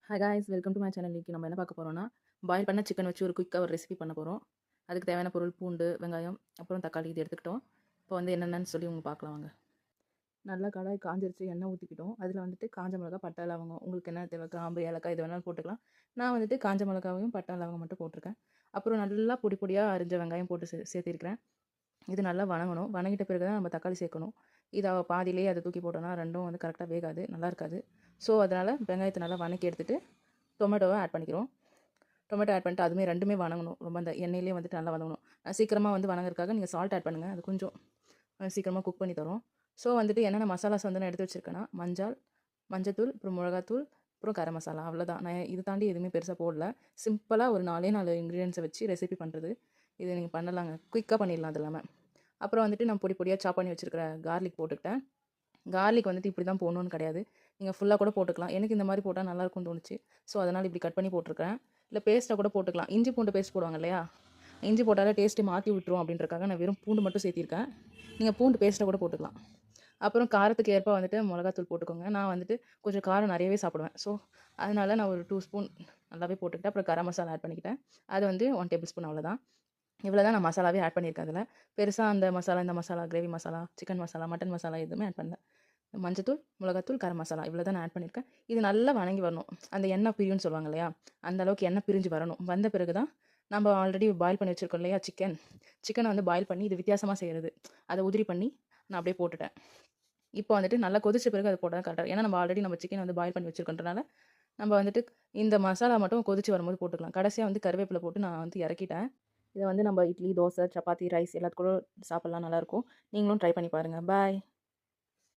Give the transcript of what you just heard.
Hi guys, welcome to my channel. இன்றைக்கி நம்ம என்ன பார்க்க போகிறோம்னா, பாயில் பண்ண சிக்கன் வச்சு ஒரு குயிக்காக ஒரு ரெசிபி பண்ண போகிறோம். அதுக்கு தேவையான பொருள் பூண்டு, வெங்காயம், அப்புறம் தக்காளி இது எடுத்துக்கிட்டோம். இப்போ வந்து என்னென்னு சொல்லி பார்க்கலாம் வாங்க. நல்லா கடாய் காஞ்சிருச்சு, எண்ணெய் ஊற்றிக்கிட்டோம். அதில் வந்துட்டு காஞ்ச மிளகா, பட்டை, லவங்கம், உங்களுக்கு என்ன தேவை, கிராம்பு, ஏலக்காய் இது வேணாலும் போட்டுக்கலாம். நான் வந்துட்டு காஞ்ச மிளகாவையும் பட்டை, லவங்கம் மட்டும் போட்டிருக்கேன். அப்புறம் நல்லா பொடி பொடியாக அரிஞ்ச வெங்காயம் போட்டு சேர்த்திருக்கிறேன். இது நல்லா வணங்கணும். வணங்கிட்ட பிறகு தான் நம்ம தக்காளி சேர்க்கணும். இதை பாதியிலேயே அதை தூக்கி போட்டோன்னா ரெண்டும் வந்து கரெக்டாக வேகாது, நல்லா இருக்காது. ஸோ அதனால் வெங்காயத்தை நல்லா வணக்கி எடுத்துகிட்டு டொமேட்டோவை ஆட் பண்ணிக்கிறோம். டொமேட்டோ ஆட் பண்ணிட்டு அதுவுமே ரெண்டுமே வணங்கணும். ரொம்ப அந்த எண்ணெயிலே வந்துட்டு நல்லா வதங்கணும். சீக்கிரமாக வந்து வணங்குறதுக்காக நீங்கள் சால்ட் ஆட் பண்ணுங்கள். அது கொஞ்சம் சீக்கிரமாக குக் பண்ணி தரும். ஸோ வந்துட்டு என்னென்ன மசாலாஸ் வந்து நான் எடுத்து வச்சுருக்கேன்னா, மஞ்சத்தூள், அப்புறம் மிளகாத்தூள், அப்புறம் கரம் மசாலா, அவ்வளோதான். நான் இது தாண்டி எதுவுமே பெருசாக போடல. சிம்பிளாக ஒரு 4 இன்க்ரீடியன்ஸை வச்சு ரெசிபி பண்ணுறது. இதை நீங்கள் பண்ணலாங்க, குயிக்காக பண்ணிடலாம். அது இல்லாமல் அப்புறம் வந்துட்டு நான் பொடி பொடியாக சாப் பண்ணி வச்சுருக்கிற கார்லிக் போட்டுக்கிட்டேன். கார்லிக் வந்துட்டு இப்படி தான் போடணுன்னு கிடையாது, நீங்கள் ஃபுல்லாக கூட போட்டுக்கலாம். எனக்கு இந்த மாதிரி போட்டால் நல்லாயிருக்கும்னு தோணுச்சு. ஸோ அதனால் இப்படி கட் பண்ணி போட்டிருக்கேன். இல்லை பேஸ்ட்டாக கூட போட்டுக்கலாம். இஞ்சி பூண்டு பேஸ்ட் போடுவாங்க இல்லையா, இஞ்சி போட்டாலே டேஸ்ட்டு மாற்றி விட்டுரும் அப்படின்றக்காக நான் வெறும் பூண்டு மட்டும் சேர்த்திருக்கேன். நீங்கள் பூண்டு பேஸ்ட்டை கூட போட்டுக்கலாம். அப்புறம் காரத்துக்கு ஏற்ப வந்துட்டு மிளகாத்தூள் போட்டுக்கோங்க. நான் வந்துட்டு கொஞ்சம் காரம் நிறையவே சாப்பிடுவேன். ஸோ அதனால் நான் ஒரு 2 ஸ்பூன் நல்லாவே போட்டுக்கிட்டேன். அப்புறம் கரம் மசாலா ஆட் பண்ணிக்கிட்டேன். அது வந்து 1 டேபிள் ஸ்பூன், அவ்வளோதான். இவ்வளோ தான் நான் மசாலாவே ஆட் பண்ணியிருக்கேன். அதில் பெருசாக அந்த மசாலா, இந்த masala, gravy masala, chicken masala, mutton masala எதுவுமே ஆட் பண்ணல. மஞ்சத்தூள், மிளகாத்தூள், கரம் மசாலா இவ்வளோ தான் நான் ஆட் பண்ணியிருக்கேன். இது நல்லா வணங்கி வரணும். அந்த எண்ணெய் பிரியும்னு சொல்லுவாங்க இல்லையா, அந்த அளவுக்கு எண்ணெய் பிரிஞ்சு வரணும். வந்த பிறகு தான் நம்ம ஆல்ரெடி பாயில் பண்ணி வச்சுருக்கோம் இல்லையா சிக்கனை வந்து பாயில் பண்ணி இது வித்தியாசமாக செய்கிறது. அதை உதிரி பண்ணி நான் அப்படியே போட்டுட்டேன். இப்போ வந்துட்டு நல்லா கொதிச்ச பிறகு அதை போட்டால் கரெக்டாக. ஏன்னா நம்ம ஆல்ரெடி நம்ம சிக்கன் வந்து பாயில் பண்ணி வச்சுருக்கோன்றனால நம்ம வந்துட்டு இந்த மசாலா மட்டும் கொதிச்சு வரும்போது போட்டுக்கலாம். கடைசியாக வந்து கருவேப்பிலை போட்டு நான் வந்து இறக்கிட்டேன். இதை வந்து நம்ம இட்லி, தோசை, சப்பாத்தி, ரைஸ் எல்லாத்துக்கூட சாப்பிட்லாம், நல்லாயிருக்கும். நீங்களும் ட்ரை பண்ணி பாருங்கள். பாய்.